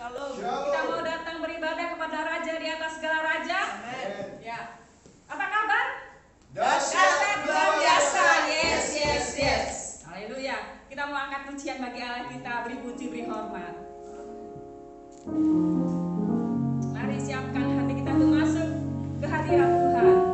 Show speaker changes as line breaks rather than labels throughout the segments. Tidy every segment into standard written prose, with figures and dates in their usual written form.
Kita mau datang beribadah kepada Raja di atas segala raja. Ya. Apa kabar?
Dahsyat luar biasa. Yes.
Haleluya. Kita mau angkat pujian bagi Allah kita, beri puji, beri hormat. Mari siapkan hati kita untuk masuk ke hadirat Tuhan.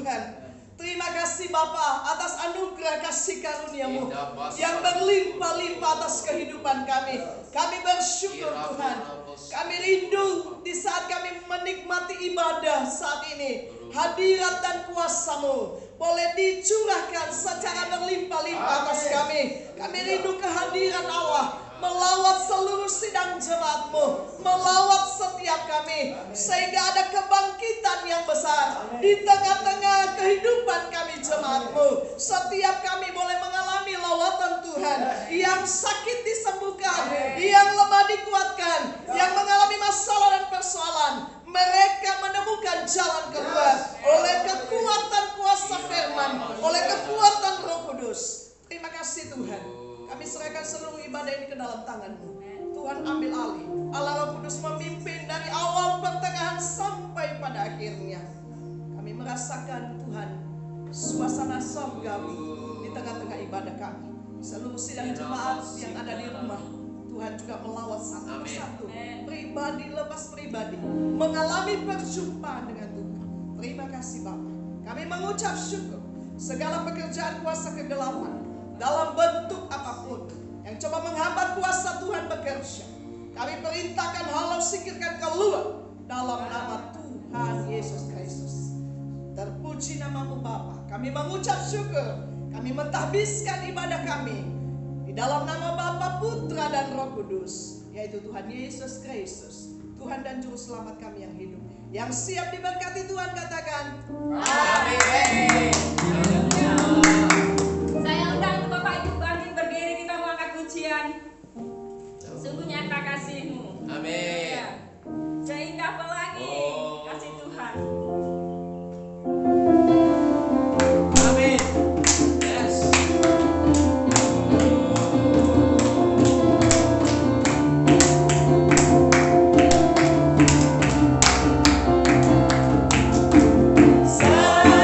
Tuhan. Terima kasih Bapa atas anugerah kasih karunia-Mu yang berlimpah-limpah atas kehidupan kami. Kami bersyukur Tuhan. Kami rindu di saat kami menikmati ibadah saat ini. Hadirat dan kuasa-Mu boleh dicurahkan secara berlimpah-limpah atas kami. Kami rindu kehadiran Allah melawat seluruh sidang jemaat-Mu, melawat setiap kami, sehingga ada kebangkitan yang besar di tengah-tengah kehidupan kami jemaat-Mu. Setiap kami boleh mengalami lawatan Tuhan, yang sakit disembuhkan, yang lemah dikuatkan, yang mengalami masalah dan persoalan, mereka menemukan jalan keluar oleh kekuatan kuasa firman, oleh kekuatan Roh Kudus. Terima kasih Tuhan. Kami serahkan seluruh ibadah ini ke dalam tangan-Mu. Tuhan ambil alih. Allah Roh Kudus memimpin dari awal, pertengahan sampai pada akhirnya. Kami merasakan Tuhan suasana surgawi di tengah-tengah ibadah kami. Seluruh sidang jemaat yang ada di rumah, Tuhan juga melawat satu persatu, pribadi lepas pribadi, mengalami perjumpaan dengan Tuhan. Terima kasih Bapa. Kami mengucap syukur segala pekerjaan kuasa kegelapan dalam bentuk apapun yang coba menghambat kuasa Tuhan bekerja, kami perintahkan halau singkirkan keluar dalam nama Tuhan Yesus Kristus. Terpuji nama-Mu Bapa. Kami mengucap syukur. Kami mentahbiskan ibadah kami di dalam nama Bapa, Putra dan Roh Kudus, yaitu Tuhan Yesus Kristus, Tuhan dan Juru Selamat kami yang hidup, yang siap diberkati Tuhan. Katakan
Amin.
Saya undang Bapak Ibu bangkit berdiri, kita mau angkat pujian. Sungguh nyata kasih-Mu.
Amin.
Ya. Seindah pelangi kasih Tuhan.
Amin. Yes.
Saja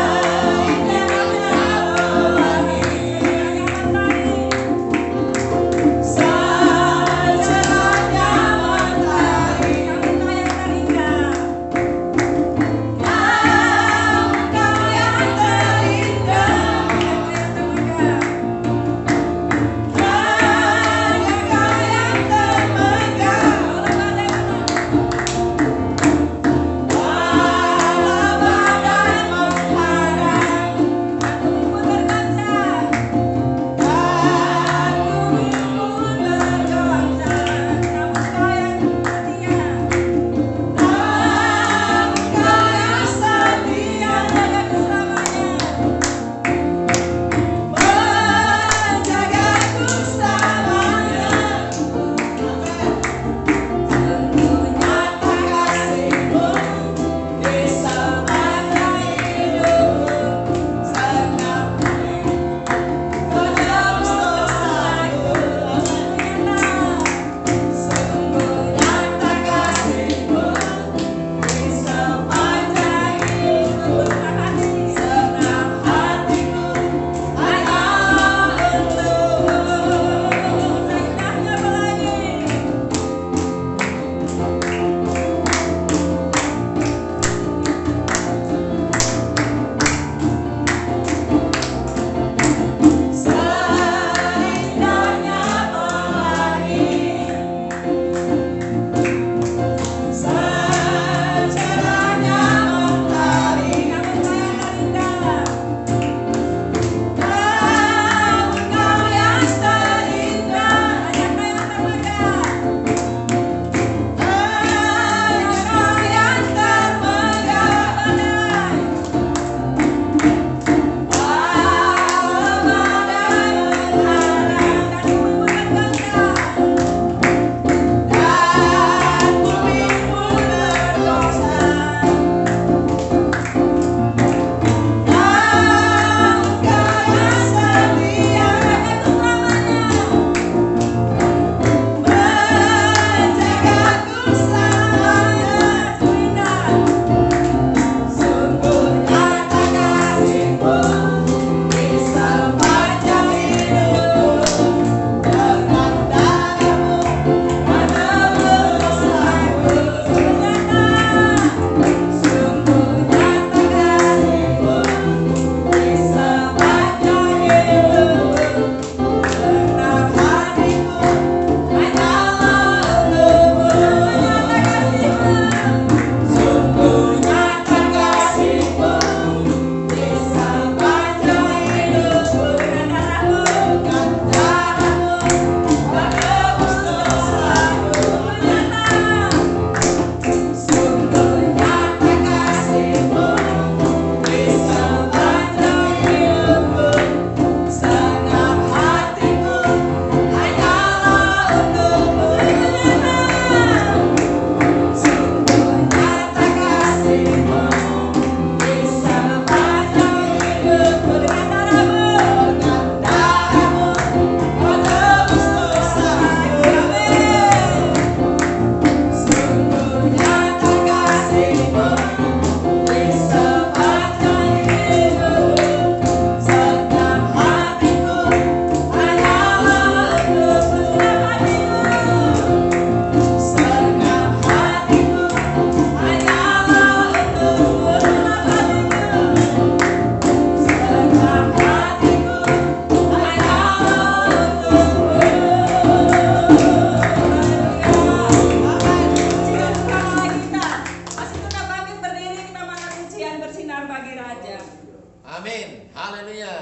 Amin. Haleluya.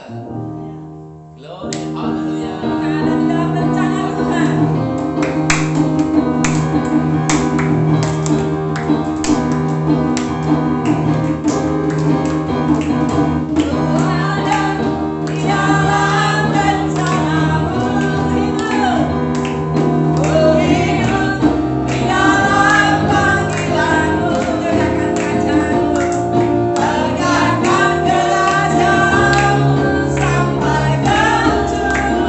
Glory. Haleluya.
Karena di dalam rencana Tuhan.
Tegakkan kerajaanmu sampai ke ujung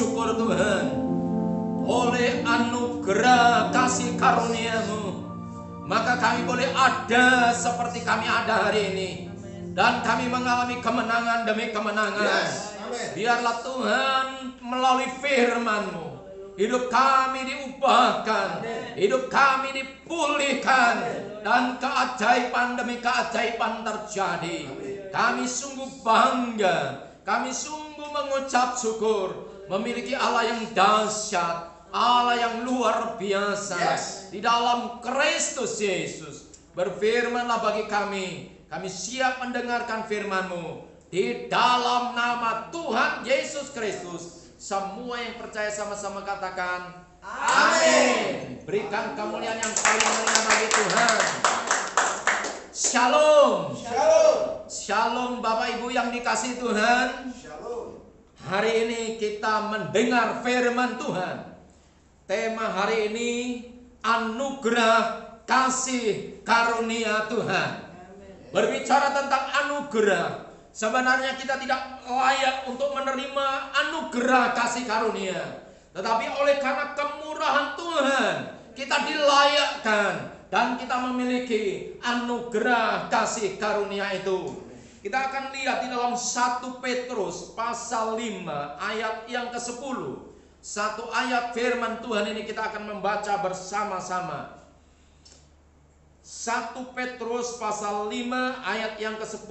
bersyukur Tuhan, oleh anugerah kasih karunia-Mu, maka kami boleh ada seperti kami ada hari ini. Dan kami mengalami kemenangan demi kemenangan. Biarlah Tuhan melalui firman-Mu, hidup kami diubahkan, hidup kami dipulihkan, dan keajaiban demi keajaiban terjadi. Kami sungguh bangga, kami sungguh mengucap syukur memiliki Allah yang dahsyat, Allah yang luar biasa di dalam Kristus Yesus. Berfirmanlah bagi kami siap mendengarkan firman-Mu di dalam nama Tuhan Yesus Kristus. Semua yang percaya sama-sama katakan amin. Berikan kemuliaan yang paling mulia bagi Tuhan. Shalom.
Shalom.
Shalom Bapak Ibu yang dikasihi Tuhan.
Shalom.
Hari ini kita mendengar firman Tuhan. Tema hari ini anugerah kasih karunia Tuhan. Berbicara tentang anugerah, sebenarnya kita tidak layak untuk menerima anugerah kasih karunia. Tetapi oleh karena kemurahan Tuhan, kita dilayakkan dan kita memiliki anugerah kasih karunia itu. Kita akan lihat di dalam 1 Petrus pasal 5 ayat yang ke-10. Satu ayat firman Tuhan ini kita akan membaca bersama-sama. 1 Petrus pasal 5 ayat yang ke-10.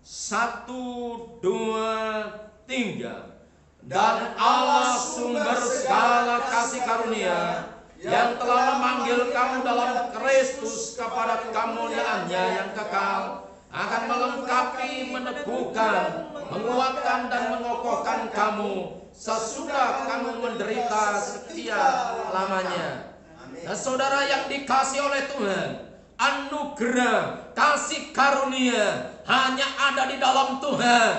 1, 2, 3. Dan Allah sumber segala kasih karunia yang telah memanggil kamu dalam Kristus kepada kemuliaan-Nya yang kekal, akan melengkapi, meneguhkan, menguatkan dan mengokohkan kamu sesudah kamu menderita setia lamanya. Nah, saudara yang dikasih oleh Tuhan, anugerah kasih karunia hanya ada di dalam Tuhan.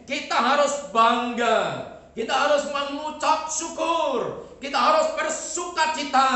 Kita harus bangga, kita harus mengucap syukur, kita harus bersukacita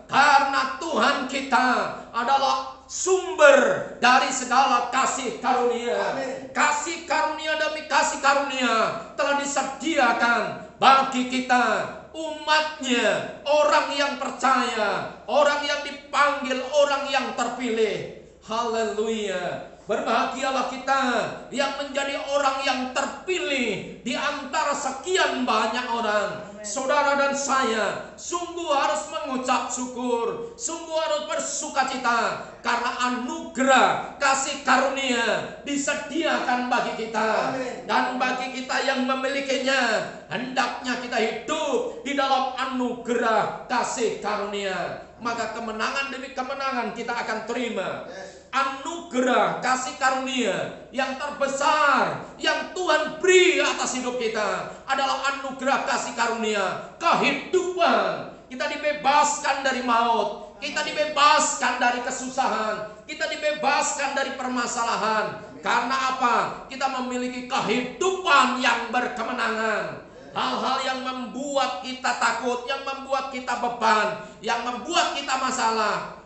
karena Tuhan kita adalah sumber dari segala kasih karunia. Kasih karunia demi kasih karunia telah disediakan bagi kita, umatnya, orang yang percaya, orang yang dipanggil, orang yang terpilih. Haleluya. Berbahagialah kita yang menjadi orang yang terpilih di antara sekian banyak orang. Saudara dan saya sungguh harus mengucap syukur, sungguh harus bersukacita karena anugerah kasih karunia disediakan bagi kita. Dan bagi kita yang memilikinya, hendaknya kita hidup di dalam anugerah kasih karunia. Maka kemenangan demi kemenangan kita akan terima. Anugerah kasih karunia yang terbesar yang Tuhan beri atas hidup kita adalah anugerah kasih karunia kehidupan. Kita dibebaskan dari maut, kita dibebaskan dari kesusahan, kita dibebaskan dari permasalahan. Karena apa? Kita memiliki kehidupan yang berkemenangan. Hal-hal yang membuat kita takut, yang membuat kita beban, yang membuat kita masalah,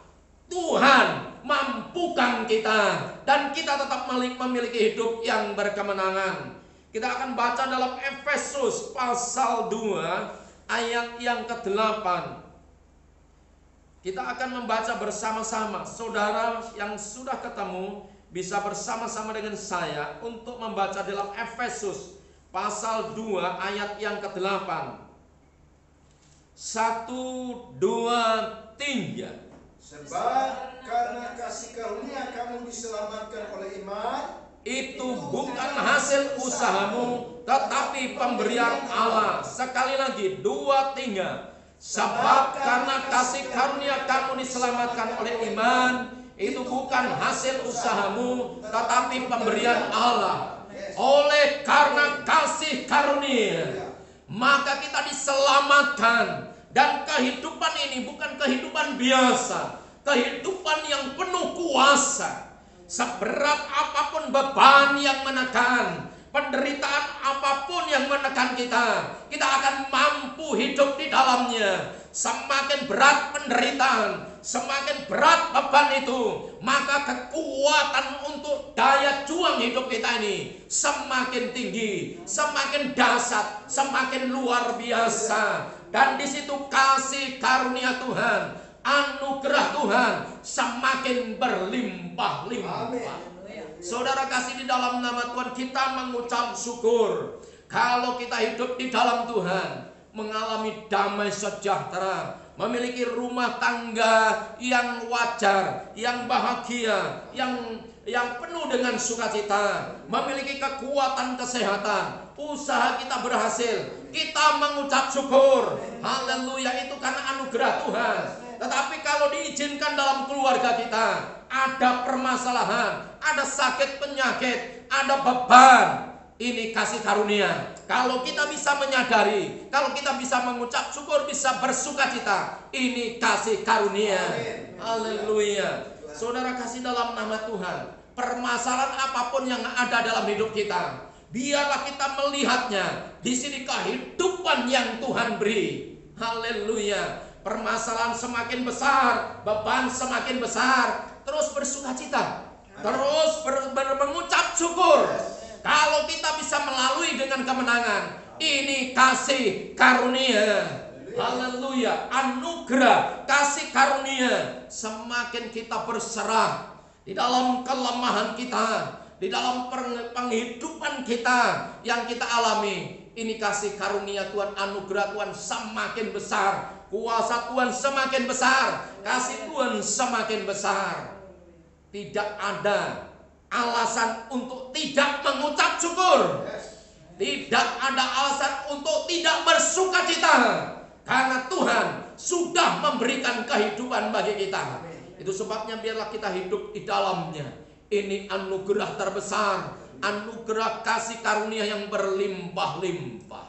Tuhan mampukan kita, dan kita tetap memiliki hidup yang berkemenangan. Kita akan baca dalam Efesus pasal 2 ayat yang ke-8. Kita akan membaca bersama-sama. Saudara yang sudah ketemu bisa bersama-sama dengan saya untuk membaca dalam Efesus pasal 2 ayat yang ke-8. 1, 2, 3.
Sebab karena kasih karunia kamu diselamatkan oleh iman,
itu bukan hasil usahamu, tetapi pemberian Allah. Sekali lagi, 2, 3. Sebab karena kasih karunia kamu diselamatkan oleh iman, itu bukan hasil usahamu, tetapi pemberian Allah. Oleh karena kasih karunia, maka kita diselamatkan. Dan kehidupan ini bukan kehidupan biasa, kehidupan yang penuh kuasa. Seberat apapun beban yang menekan, penderitaan apapun yang menekan kita, kita akan mampu hidup di dalamnya. semakin berat penderitaan, semakin berat beban itu, maka kekuatan untuk daya juang hidup kita ini semakin tinggi, semakin dahsyat, semakin luar biasa. Dan di situ kasih karunia Tuhan, anugerah Tuhan semakin berlimpah-limpah. Saudara kasih, di dalam nama Tuhan kita mengucap syukur. Kalau kita hidup di dalam Tuhan, mengalami damai sejahtera, memiliki rumah tangga yang wajar, yang bahagia, yang penuh dengan sukacita, memiliki kekuatan kesehatan, usaha kita berhasil, kita mengucap syukur. Haleluya, itu karena anugerah Tuhan. Tetapi kalau diizinkan dalam keluarga kita ada permasalahan, ada sakit penyakit, ada beban, ini kasih karunia. Kalau kita bisa menyadari, kalau kita bisa mengucap syukur, bisa bersukacita, ini kasih karunia. Haleluya. Saudara kasih, dalam nama Tuhan, permasalahan apapun yang ada dalam hidup kita, biarlah kita melihatnya di sini kehidupan yang Tuhan beri. Haleluya. Permasalahan semakin besar, beban semakin besar, terus bersukacita, terus mengucap syukur. Kalau kita bisa melalui dengan kemenangan, ini kasih karunia. Haleluya, anugerah kasih karunia. Semakin kita berserah di dalam kelemahan kita, di dalam penghidupan kita yang kita alami, ini kasih karunia Tuhan, anugerah Tuhan semakin besar. Kuasa Tuhan semakin besar, kasih Tuhan semakin besar. Tidak ada alasan untuk tidak mengucap syukur. Tidak ada alasan untuk tidak bersukacita, karena Tuhan sudah memberikan kehidupan bagi kita. Itu sebabnya biarlah kita hidup di dalamnya. Ini anugerah terbesar, anugerah kasih karunia yang berlimpah-limpah.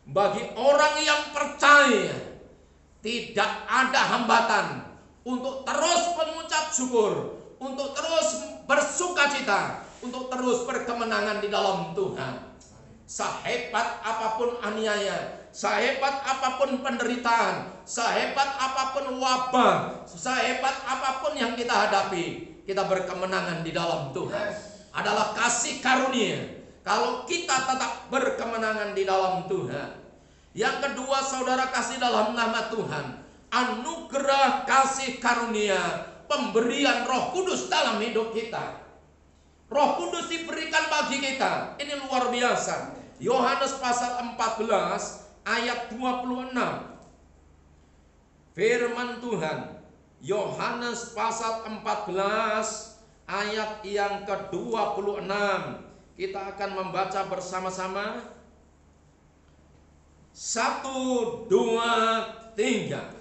Bagi orang yang percaya, tidak ada hambatan untuk terus mengucap syukur, untuk terus bersukacita, untuk terus berkemenangan di dalam Tuhan. Sehebat apapun aniaya, sehebat apapun penderitaan, sehebat apapun wabah, sehebat apapun yang kita hadapi, kita berkemenangan di dalam Tuhan. Adalah kasih karunia kalau kita tetap berkemenangan di dalam Tuhan. Yang kedua, saudara kasih, dalam nama Tuhan, anugerah kasih karunia pemberian Roh Kudus dalam hidup kita. Roh Kudus diberikan bagi kita. Ini luar biasa. Yohanes pasal 14 ayat 26. Firman Tuhan, Yohanes pasal 14 ayat yang ke-26. Kita akan membaca bersama-sama. 1, 2, 3.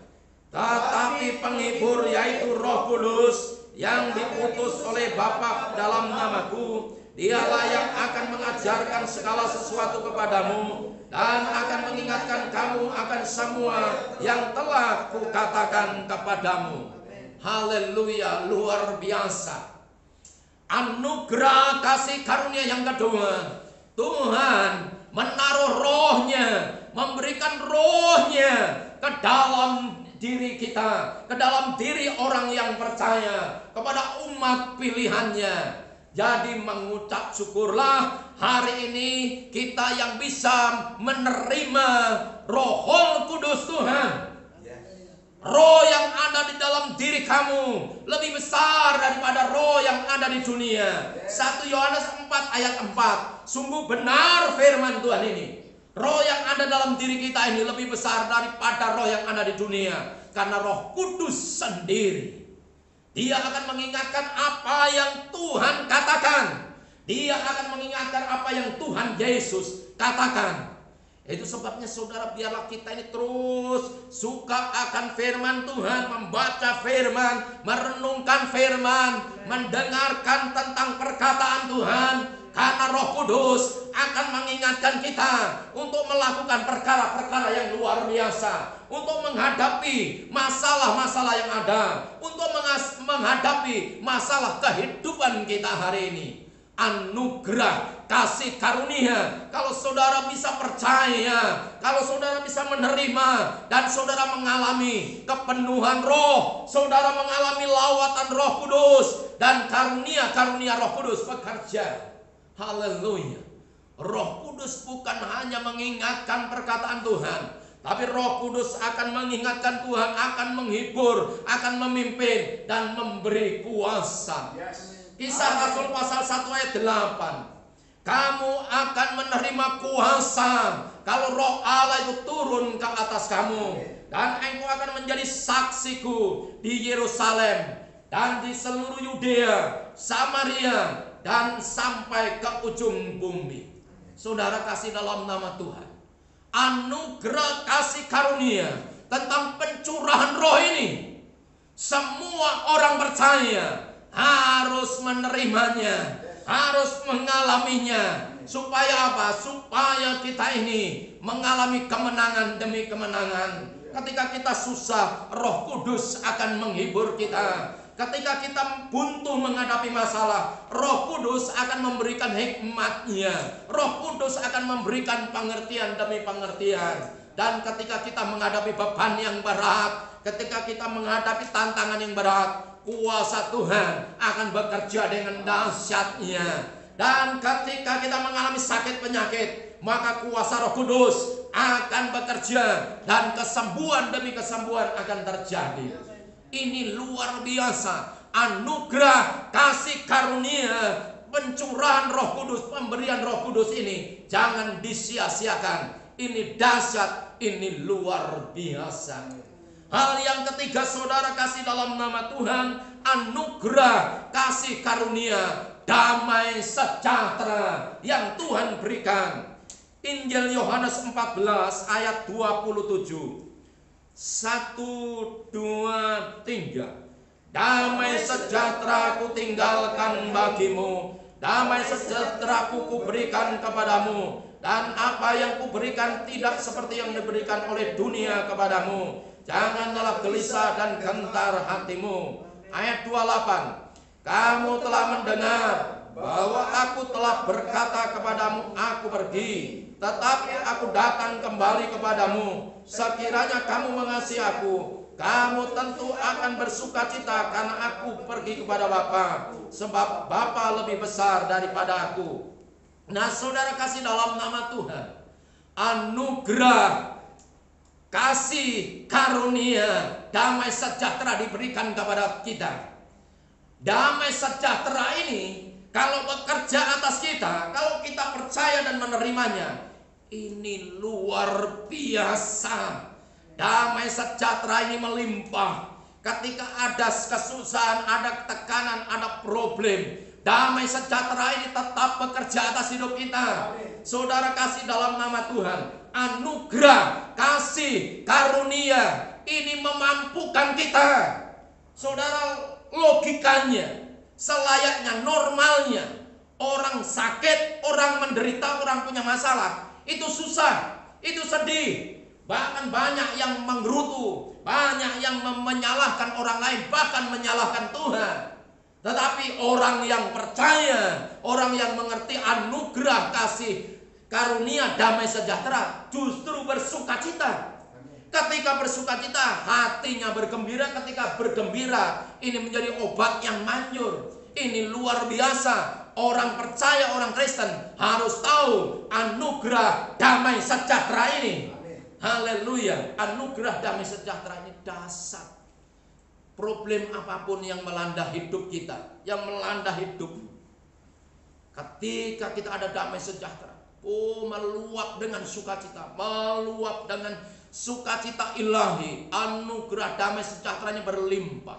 Tetapi penghibur, yaitu Roh Kudus, yang diutus oleh Bapa dalam namaku, Dialah yang akan mengajarkan segala sesuatu kepadamu dan akan mengingatkan kamu akan semua yang telah kukatakan kepadamu. Haleluya, luar biasa. Anugerah kasih karunia yang kedua, Tuhan menaruh rohnya, memberikan rohnya ke dalam diri kita, ke dalam diri orang yang percaya, kepada umat pilihannya. Jadi mengucap syukurlah hari ini kita yang bisa menerima Roh Kudus Tuhan. Roh yang ada di dalam diri kamu lebih besar daripada roh yang ada di dunia. 1 Yohanes 4 ayat 4. Sungguh benar firman Tuhan ini. Roh yang ada dalam diri kita ini lebih besar daripada roh yang ada di dunia. Karena Roh Kudus sendiri, Dia akan mengingatkan apa yang Tuhan katakan. Dia akan mengingatkan apa yang Tuhan Yesus katakan. Itu sebabnya saudara, biarlah kita ini terus suka akan firman Tuhan, membaca firman, merenungkan firman, mendengarkan tentang perkataan Tuhan. Karena Roh Kudus akan mengingatkan kita untuk melakukan perkara-perkara yang luar biasa, untuk menghadapi masalah-masalah yang ada, untuk menghadapi masalah kehidupan kita hari ini. Anugerah kasih karunia, kalau saudara bisa percaya, kalau saudara bisa menerima, dan saudara mengalami kepenuhan roh, saudara mengalami lawatan Roh Kudus, dan karunia-karunia Roh Kudus bekerja. Haleluya. Roh Kudus bukan hanya mengingatkan perkataan Tuhan, tapi Roh Kudus akan mengingatkan Tuhan, akan menghibur, akan memimpin, dan memberi kuasa. Kisah Rasul pasal 1 ayat 8. Kamu akan menerima kuasa kalau Roh Allah itu turun ke atas kamu, dan engkau akan menjadi saksiku di Yerusalem dan di seluruh Yudea, Samaria, dan sampai ke ujung bumi. Saudara kasih dalam nama Tuhan, anugerah kasih karunia tentang pencurahan roh ini, semua orang percaya harus menerimanya, harus mengalaminya. Supaya apa? Supaya kita ini mengalami kemenangan demi kemenangan. Ketika kita susah, Roh Kudus akan menghibur kita. Ketika kita buntu menghadapi masalah, Roh Kudus akan memberikan hikmatnya. Roh Kudus akan memberikan pengertian demi pengertian. Dan ketika kita menghadapi beban yang berat, ketika kita menghadapi tantangan yang berat, kuasa Tuhan akan bekerja dengan dahsyatnya. Dan ketika kita mengalami sakit penyakit, maka kuasa Roh Kudus akan bekerja, dan kesembuhan demi kesembuhan akan terjadi. Ini luar biasa, anugerah kasih karunia, pencurahan Roh Kudus, pemberian Roh Kudus ini jangan disia-siakan. Ini dahsyat, ini luar biasa. Hal yang ketiga, saudara kasih dalam nama Tuhan, anugerah kasih karunia, damai sejahtera yang Tuhan berikan. Injil Yohanes 14 ayat 27. 1, 2, 3. Damai sejahtera ku tinggalkan bagimu, damai sejahtera ku berikan kepadamu, dan apa yang ku berikan tidak seperti yang diberikan oleh dunia kepadamu. Janganlah gelisah dan gentar hatimu. Ayat 28. Kamu telah mendengar bahwa aku telah berkata kepadamu, aku pergi, tetapi aku datang kembali kepadamu. Sekiranya kamu mengasihi aku, kamu tentu akan bersukacita karena aku pergi kepada Bapa, sebab Bapa lebih besar daripada aku. Nah, saudara kasih dalam nama Tuhan, anugerah kasih karunia damai sejahtera diberikan kepada kita. Damai sejahtera ini kalau bekerja atas kita, kalau kita percaya dan menerimanya, ini luar biasa. Damai sejahtera ini melimpah. Ketika ada kesusahan, ada tekanan, ada problem, damai sejahtera ini tetap bekerja atas hidup kita. Saudara kasih dalam nama Tuhan, anugerah kasih karunia ini memampukan kita. Saudara, logikanya, selayaknya, normalnya, orang sakit, orang menderita, orang punya masalah, itu susah, itu sedih, bahkan banyak yang menggerutu, banyak yang menyalahkan orang lain, bahkan menyalahkan Tuhan. Tetapi orang yang percaya, orang yang mengerti anugerah kasih karunia damai sejahtera, justru bersukacita. Ketika bersukacita, hatinya bergembira. Ketika bergembira, ini menjadi obat yang manjur. Ini luar biasa. Orang percaya, orang Kristen harus tahu anugerah damai sejahtera ini. Haleluya. Anugerah damai sejahtera ini dahsyat. Problem apapun yang melanda hidup kita, yang melanda hidupmu, ketika kita ada damai sejahtera, meluap dengan sukacita, meluap dengan sukacita ilahi. Anugerah damai sejahteranya berlimpah.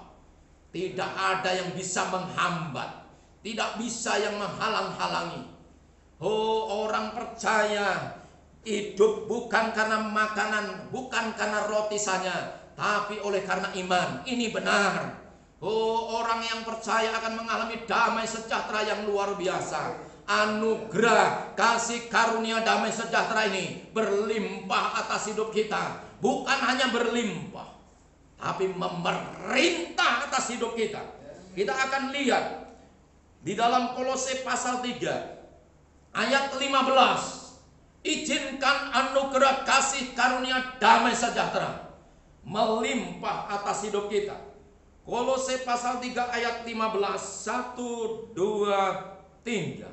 Tidak ada yang bisa menghambat, tidak bisa yang menghalang-halangi. Orang percaya hidup bukan karena makanan, bukan karena roti saja, tapi oleh karena iman. Ini benar. Orang yang percaya akan mengalami damai sejahtera yang luar biasa. Anugerah kasih karunia damai sejahtera ini berlimpah atas hidup kita. Bukan hanya berlimpah, tapi memerintah atas hidup kita. Kita akan lihat di dalam Kolose pasal 3 ayat 15. Izinkan anugerah kasih karunia damai sejahtera melimpah atas hidup kita. Kolose pasal 3 ayat 15. 1, 2, 3.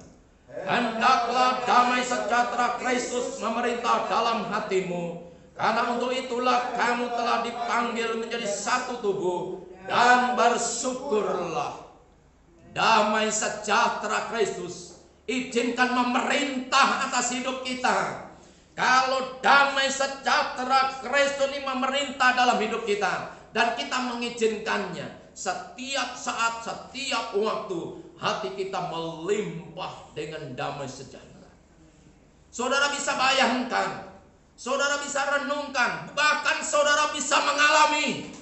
Hendaklah damai sejahtera Kristus memerintah dalam hatimu, karena untuk itulah kamu telah dipanggil menjadi satu tubuh, dan bersyukurlah. Damai sejahtera Kristus izinkan memerintah atas hidup kita. Kalau damai sejahtera Kristus ini memerintah dalam hidup kita dan kita mengizinkannya, setiap saat, setiap waktu, hati kita melimpah dengan damai sejahtera. Saudara bisa bayangkan, saudara bisa renungkan, bahkan saudara bisa mengalami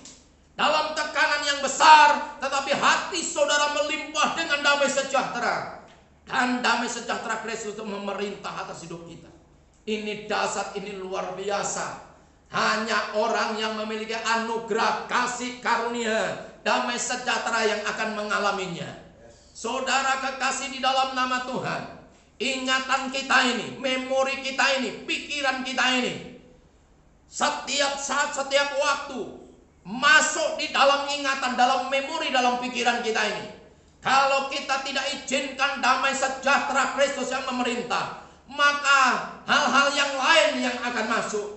dalam tekanan yang besar, tetapi hati saudara melimpah dengan damai sejahtera. Dan damai sejahtera Kristus itu memerintah atas hidup kita. Ini dahsyat, ini luar biasa. Hanya orang yang memiliki anugerah kasih karunia damai sejahtera yang akan mengalaminya. Saudara kekasih di dalam nama Tuhan, ingatan kita ini, memori kita ini, pikiran kita ini, setiap saat, setiap waktu masuk di dalam ingatan, dalam memori, dalam pikiran kita ini. Kalau kita tidak izinkan damai sejahtera Kristus yang memerintah, maka hal-hal yang lain yang akan masuk.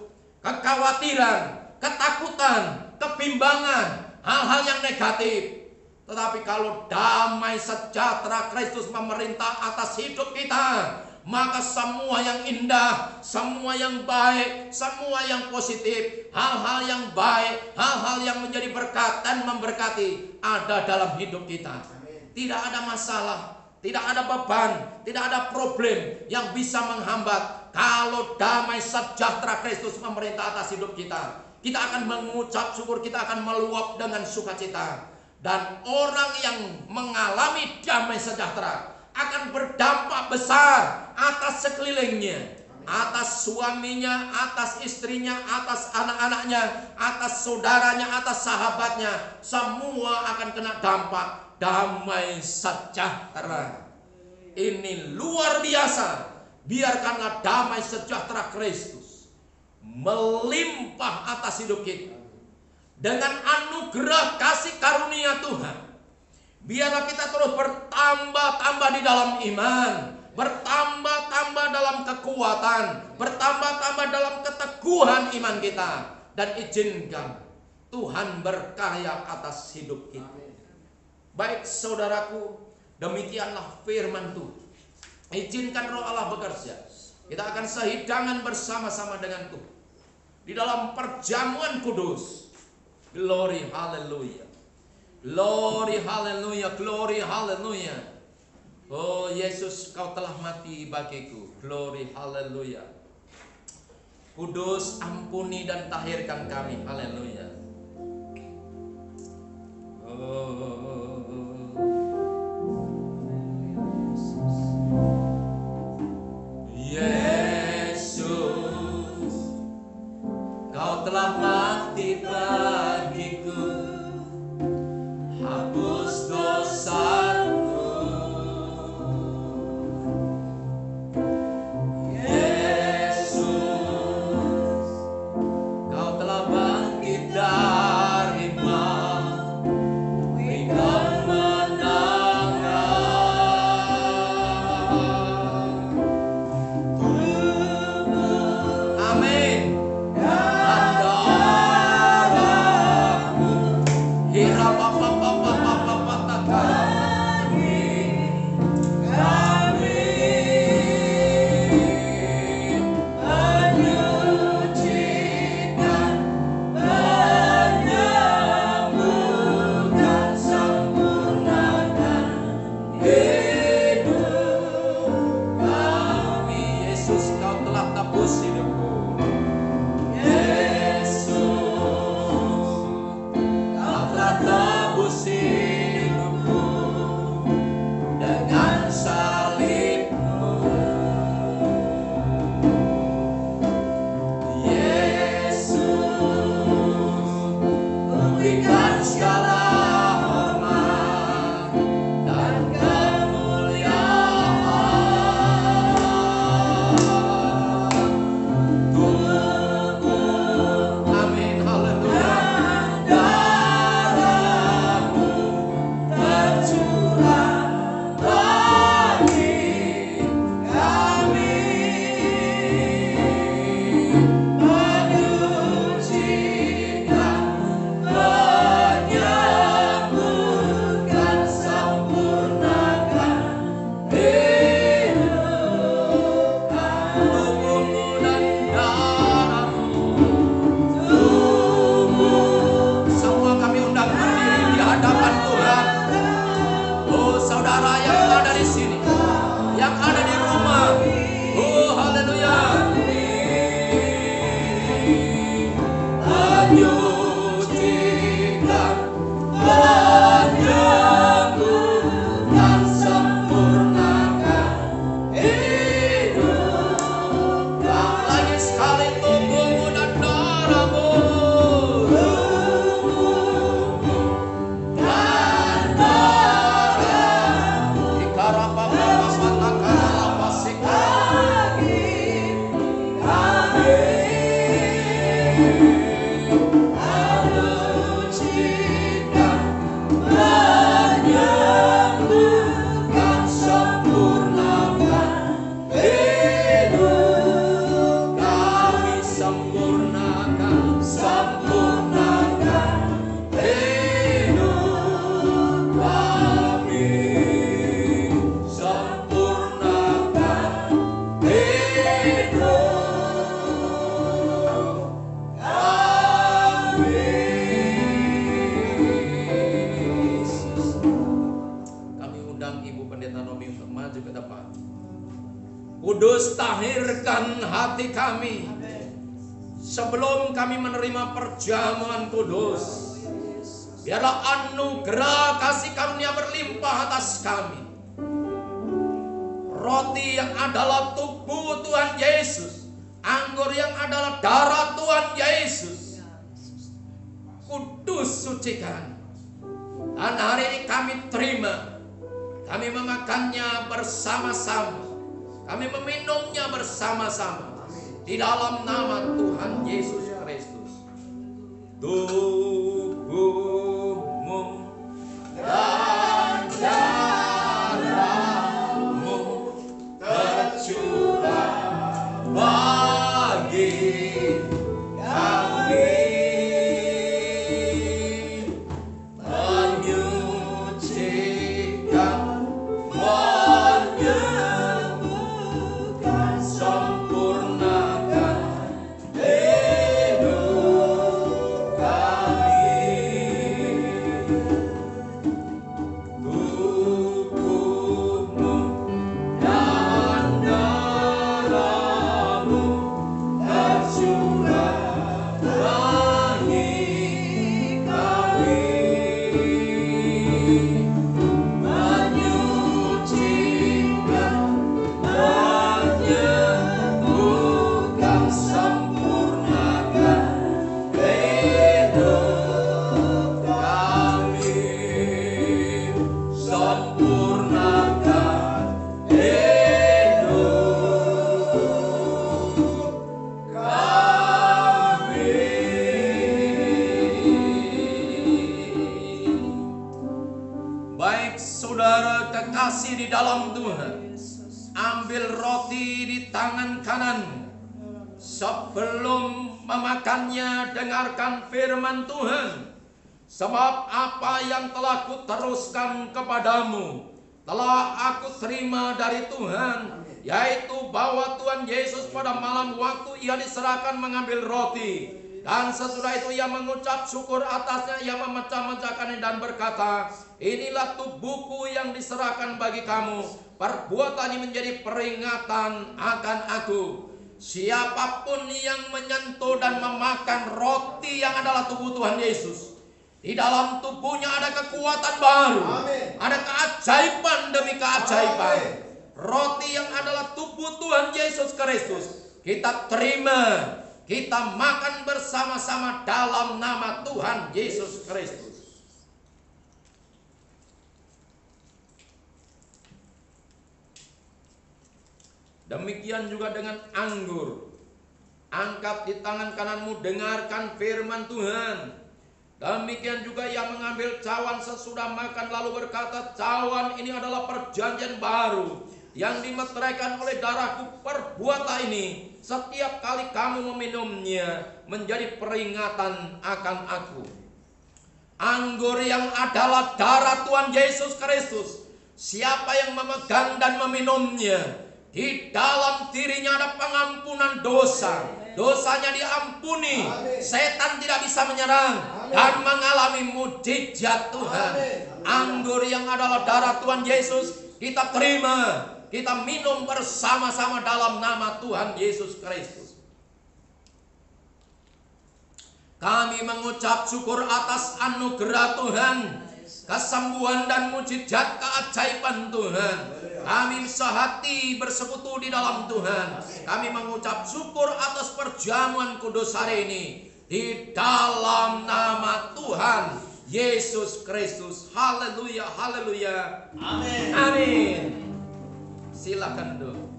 Kekhawatiran, ketakutan, kebimbangan, hal-hal yang negatif. Tetapi kalau damai sejahtera Kristus memerintah atas hidup kita, maka semua yang indah, semua yang baik, semua yang positif, hal-hal yang baik, hal-hal yang menjadi berkat dan memberkati ada dalam hidup kita. Tidak ada masalah, tidak ada beban, tidak ada problem yang bisa menghambat. Kalau damai sejahtera Kristus memerintah atas hidup kita, kita akan mengucap syukur, kita akan meluap dengan sukacita. Dan orang yang mengalami damai sejahtera akan berdampak besar atas sekelilingnya, atas suaminya, atas istrinya, atas anak-anaknya, atas saudaranya, atas sahabatnya. Semua akan kena dampak damai sejahtera. Ini luar biasa. Biarkanlah damai sejahtera Kristus melimpah atas hidup kita. Dengan anugerah kasih karunia Tuhan, biarlah kita terus bertambah-tambah di dalam iman, bertambah-tambah dalam kekuatan, bertambah-tambah dalam keteguhan iman kita. Dan izinkan Tuhan berkarya atas hidup kita. Baik saudaraku, demikianlah firman Tuhan. Izinkan Roh Allah bekerja. Kita akan sehidangan bersama-sama dengan Tuhan di dalam perjamuan kudus. Glory haleluya. Glory haleluya. Glory haleluya. Oh Yesus, kau telah mati bagiku. Glory haleluya. Kudus, ampuni dan tahirkan kami. Haleluya. Yesus, kau telah mati bagiku, hapus dosaku. Yesus, kau telah bangkit dari maut, beri kemenangan. Amin. Dan darah menyucikan, menyembuhkan, sempurnakan hidup. Lagi sekali tubuhmu dan darahmu, dan darahmu. Menyucikan, menyembuhkan, sempurnakan hidup kami. Sempurnakan, sempurnakan hidup kami. Sempurnakan hidup kami undang Ibu Pendeta Nomi untuk maju ke depan. Kudus, tahirkan hati kami sebelum kami menerima perjamuan kudus. Biarlah anugerah kasih karunia berlimpah atas kami. Roti yang adalah tubuh Tuhan Yesus, anggur yang adalah darah Tuhan Yesus. Kudus, sucikan. Dan hari ini kami terima, kami memakannya bersama-sama, kami meminumnya bersama-sama di dalam nama Tuhan Yesus Kristus. Tubuhmu dan darahmu tercurah bagi kami, menyucikan, menyembuhkan, sempurnakan hidup kami. Tubuhmu dan darahmu tercurah bagi kami, menyucikan, menyembuhkan, sempurnakan hidup kami. Sempurnakan hidup kami. Baik saudara kekasih di dalam Tuhan, ambil roti di tangan kananmu. Sebelum memakannya, dengarkan firman Tuhan. Sebab apa yang telah kuteruskan kepadamu telah aku terima dari Tuhan, yaitu bahwa Tuhan Yesus pada malam waktu ia diserahkan mengambil roti, dan sesudah itu ia mengucap syukur atasnya, ia memecah-mecahkannya dan berkata, inilah tubuhku yang diserahkan bagi kamu, perbuatannya menjadi peringatan akan aku. Siapapun yang menyentuh dan memakan roti yang adalah tubuh Tuhan Yesus, di dalam tubuhnya ada kekuatan baru.
Amin.
Ada keajaiban demi keajaiban.
Amin.
Roti yang adalah tubuh Tuhan Yesus Kristus kita terima, kita makan bersama-sama dalam nama Tuhan Yesus Kristus. Demikian juga dengan anggur. Angkat di tangan kananmu, dengarkan firman Tuhan. Demikian juga ia mengambil cawan sesudah makan lalu berkata, cawan ini adalah perjanjian baru yang dimeteraikan oleh darahku. Perbuatlah ini setiap kali kamu meminumnya menjadi peringatan akan aku. Anggur yang adalah darah Tuhan Yesus Kristus, siapa yang memegang dan meminumnya, di dalam dirinya ada pengampunan dosa. Dosanya diampuni.
Amin.
Setan tidak bisa menyerang.
Amin.
Dan mengalami mujizat Tuhan.
Amin.
Anggur yang adalah darah Tuhan Yesus kita terima, kita minum bersama-sama dalam nama Tuhan Yesus Kristus. Kami mengucap syukur atas anugerah Tuhan, kesembuhan dan mujizat keajaiban Tuhan. Kami sehati bersekutu di dalam Tuhan. Kami mengucap syukur atas perjamuan kudus hari ini di dalam nama Tuhan Yesus Kristus. Haleluya, haleluya.
Amin.
Amin. Silakan dulu.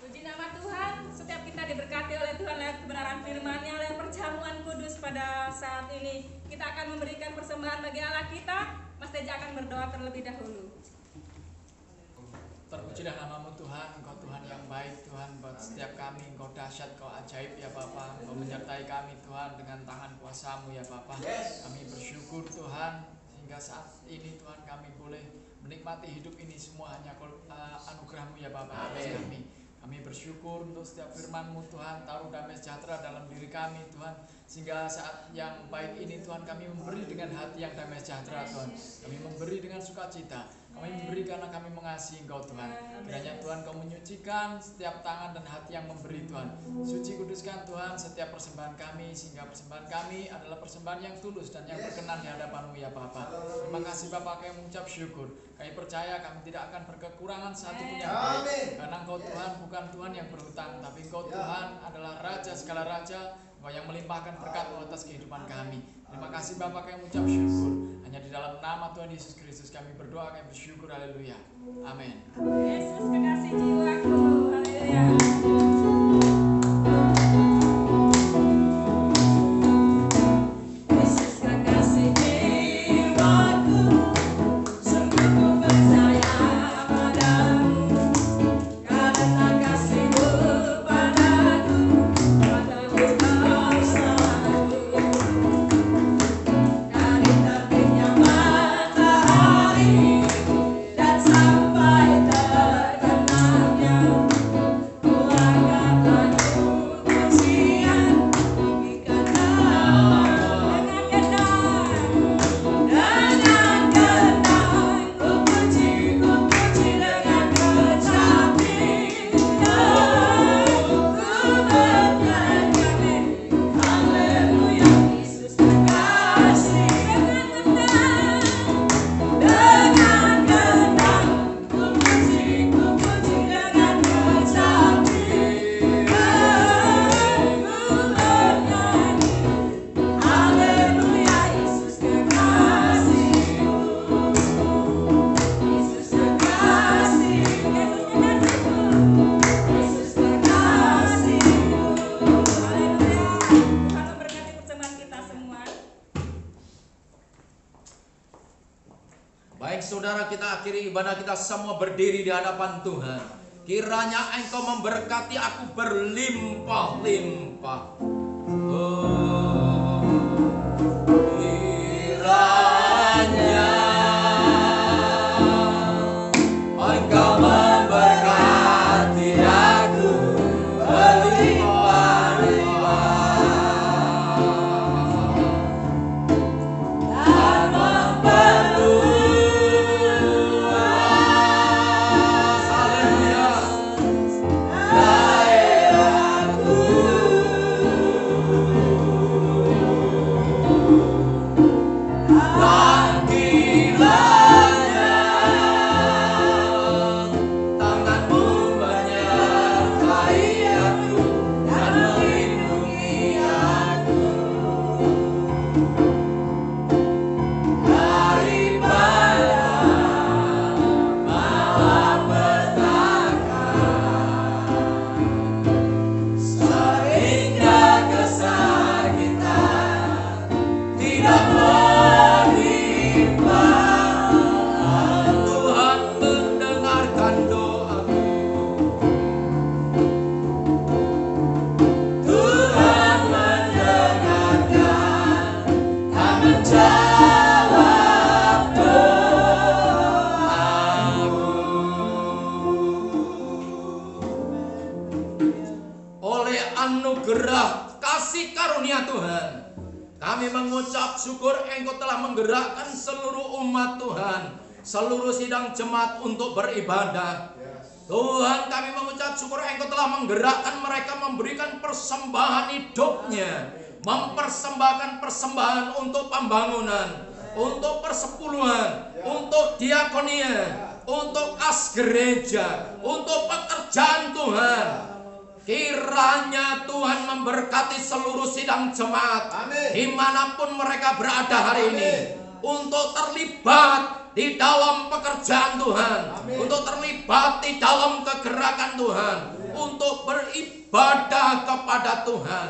Puji nama Tuhan, setiap kita diberkati oleh Tuhan lewat kebenaran firman-Nya, lewat perjamuan kudus pada saat ini. Kita akan memberikan persembahan bagi Allah kita. Mas Teja akan berdoa terlebih dahulu.
Terpujilah namamu Tuhan, Engkau Tuhan yang baik Tuhan buat setiap kami. Engkau dahsyat, Engkau ajaib ya Bapa. Engkau menyertai kami Tuhan dengan tangan kuasa-Mu ya Bapa. Kami bersyukur Tuhan hingga saat ini Tuhan kami boleh menikmati hidup ini semua hanya anugerah-Mu ya Bapa atas kami. Kami bersyukur untuk setiap firman-Mu Tuhan, taruh damai sejahtera dalam diri kami Tuhan. Sehingga saat yang baik ini Tuhan kami memberi dengan hati yang damai sejahtera Tuhan. Kami memberi dengan sukacita. Kami memberi karena kami mengasihi Engkau Tuhan. Kiranya Tuhan Kau menyucikan setiap tangan dan hati yang memberi Tuhan. Suci kuduskan Tuhan setiap persembahan kami, sehingga persembahan kami adalah persembahan yang tulus dan yang berkenan di hadapan-Mu ya Bapa. Terima kasih Bapa, kami mengucap syukur. Kami percaya kami tidak akan berkekurangan satu pun yang baik. Karena Engkau Tuhan bukan Tuhan yang berhutang, tapi Engkau Tuhan adalah Raja segala Raja. Engkau yang melimpahkan berkat atas kehidupan kami. Terima kasih Bapa, kami mengucap syukur. Hanya di dalam nama Tuhan Yesus Kristus kami berdoa, kami bersyukur. Haleluya. Amin.
Yesus kekasih jiwaku. Haleluya.
Yesus kekasih jiwaku, sungguh ku percaya padamu, karena kasih-Mu padaku, padamu kau selalu. Dari terbitnya matahari dan sampai terbenamnya, ku akan lagu pujian tinggikan dengan kendang, ku puji dengan kecapian, ku bernyanyi haleluya. Yesus kekasih, dengan kendang, ku puji dengan kecapian, ku bernyanyi haleluya. Yesus kekasihku, Yesus kekasihku, Yesus kekasihku.
Haleluya. Tuhan memberkati persembahan kita semua.
Baik saudara, kita akhiri ibadah kita semua berdiri di hadapan Tuhan. Kiranya Engkau memberkati aku berlimpah-limpah. Oh, kiranya Engkau memberkati aku berlimpah-limpah dan memperluas, haleluya, daerahku. Dan kiranya tangan-Mu menyertai aku dan melindungi aku daripada malapetaka, sehingga kesakitan tidak menimpa. Tuhan mendengarkan doaku, Tuhan mendengarkan dan menjawab doaku. Oleh anugerah kasih karunia Tuhan, kami mengucap syukur Engkau telah menggerakkan seluruh umat Tuhan, seluruh sidang jemaat untuk beribadah. Tuhan, kami mengucap syukur Engkau telah menggerakkan mereka memberikan persembahan hidupnya, mempersembahkan persembahan untuk pembangunan, untuk persepuluhan, untuk diakonia, untuk kas gereja, untuk pekerjaan Tuhan. Kiranya Tuhan memberkati seluruh sidang jemaat dimanapun mereka berada hari ini, untuk terlibat di dalam pekerjaan Tuhan, untuk terlibat di dalam kegerakan Tuhan, untuk beribadah kepada Tuhan.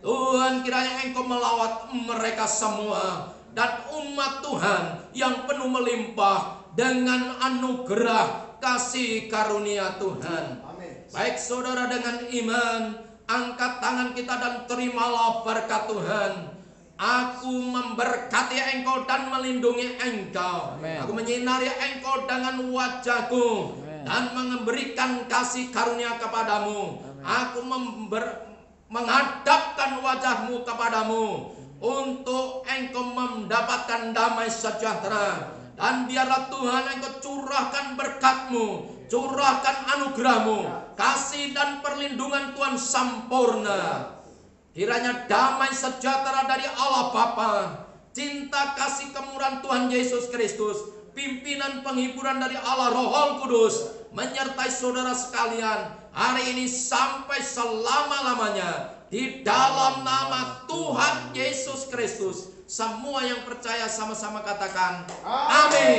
Tuhan, kiranya Engkau melawat mereka semua dan umat Tuhan yang penuh melimpah dengan anugerah kasih karunia Tuhan. Baik saudara, dengan iman angkat tangan kita dan terimalah berkat Tuhan. Aku memberkati Engkau dan melindungi Engkau.
Amen.
Aku menyinari Engkau dengan wajahku dan memberikan kasih karunia kepadamu. Aku menghadapkan wajahmu kepadamu untuk Engkau mendapatkan damai sejahtera. Dan biarlah Tuhan Engkau curahkan berkat-Mu, curahkan anugerah-Mu, kasih dan perlindungan Tuhan sempurna. Kiranya damai sejahtera dari Allah Bapa, cinta kasih kemurahan Tuhan Yesus Kristus, pimpinan penghiburan dari Allah Roh Kudus menyertai saudara sekalian hari ini sampai selama-lamanya. Di dalam nama Tuhan Yesus Kristus, semua yang percaya sama-sama katakan amin.